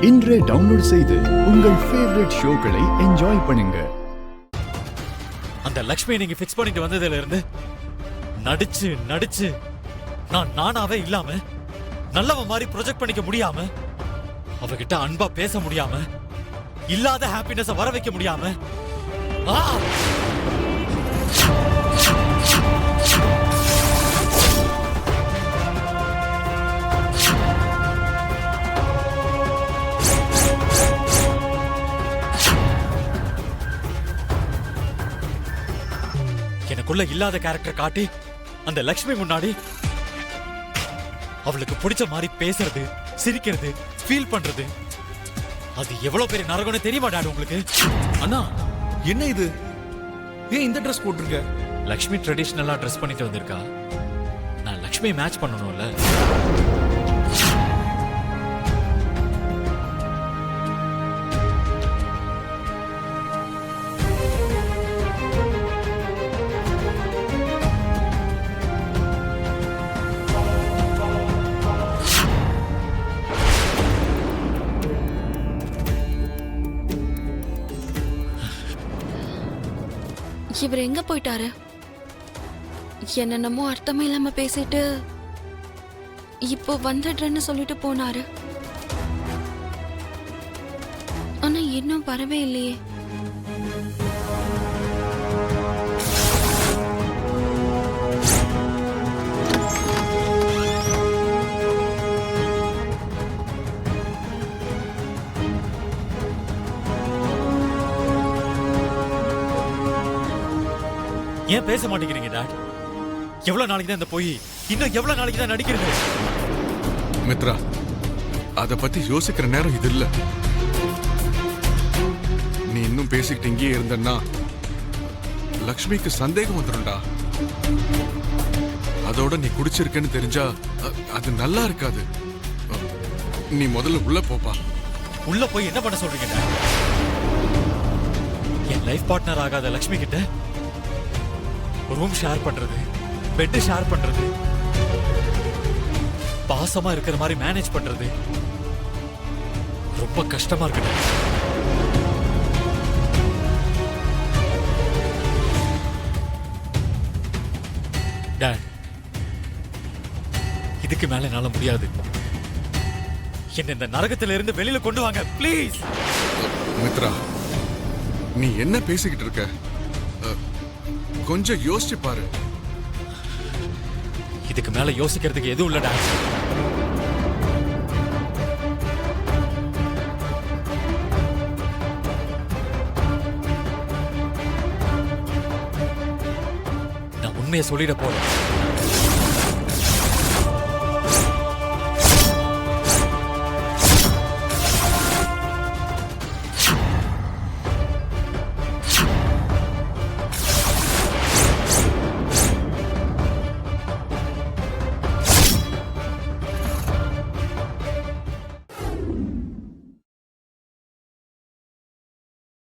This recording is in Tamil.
இன்றே டவுன்லோட் செய்து உங்கள் ஃபேவரட் ஷோக்களை என்ஜாய் பண்ணுங்க. அந்த லக்ஷ்மியை நீங்க ஃபிக்ஸ் பண்ணிட்டு வந்ததுல இருந்து நடிச்சு நடிச்சு நான் நானாவே இல்லாம நல்லவ மாதிரி ப்ரொஜெக்ட் பண்ணிக்க முடியாம, அவகிட்ட அன்பா பேச முடியாம, இல்லாத ஹாப்பினஸ வர வைக்க முடியாம, எனக்குள்ள இல்லாத கேரக்டர் காட்டி அந்த லக்ஷ்மி முன்னாடி அவளுக்கு பிடிச்ச மாதிரி பேசுறது, சிரிக்கிறது, ஃபீல் பண்றது, அது எவ்வளவு பெரிய நரகம்னு தெரியுமா டாடி உங்களுக்கு? அண்ணா என்ன இது? ஏன் இந்த ட்ரெஸ் போட்டிருக்க? லக்ஷ்மி ட்ரெடிஷனலா ட்ரெஸ் பண்ணிட்டு வந்திருக்கா. நான் லக்ஷ்மி மேட்ச் பண்ணணும்ல. இவர் எங்க போயிட்டாரு? என்னென்னமோ அர்த்தமே இல்லாம பேசிட்டு இப்போ வந்துடுறேன்னு சொல்லிட்டு போனாரு. ஆனா இன்னும் வரவே இல்லையே. ஏன் பேச மாட்டேங்கிறீங்க டாட்? எவ்வளவு நாளைக்கு தான் இந்த போய், இன்னும் எவ்வளவு நாளைக்கு தான் நடிக்கிறது? மித்ரா, அத பத்தி யோசிக்கிற நேரம் இது இல்ல. நீ இன்னும் பேசிக்கிட்டு இங்கேயே இருந்தன்னா லக்ஷ்மிக்கு சந்தேகம் வந்துடும்டா. அதோட நீ குடிச்சிருக்கேன்னு தெரிஞ்சா அது நல்லா இருக்காது. நீ முதல்ல உள்ள போப்பா. உள்ள போய் என்ன பண்ண சொல்றீங்க டாட்? என் லைஃப் பார்ட்னர் ஆகாத லக்ஷ்மி கிட்ட ரூம் ஷேர் பண்றது, பெட் ஷேர் பண்றது, பாசமா இருக்கிற மாதிரி மேனேஜ் பண்றது ரொம்ப கஷ்டமா இருக்கு. டாட், இதுக்கு மேல என்னால முடியாது. என்ன இந்த நரகத்தில இருந்து வெளியில கொண்டு வாங்க ப்ளீஸ். மித்ரா, நீ என்ன பேசிக்கிட்டு இருக்க? கொஞ்சம் யோசிச்சு பாரு. இதுக்கு மேல யோசிக்கிறதுக்கு எதுவும் இல்லடா. நான் உண்மையை சொல்லிட போறேன்.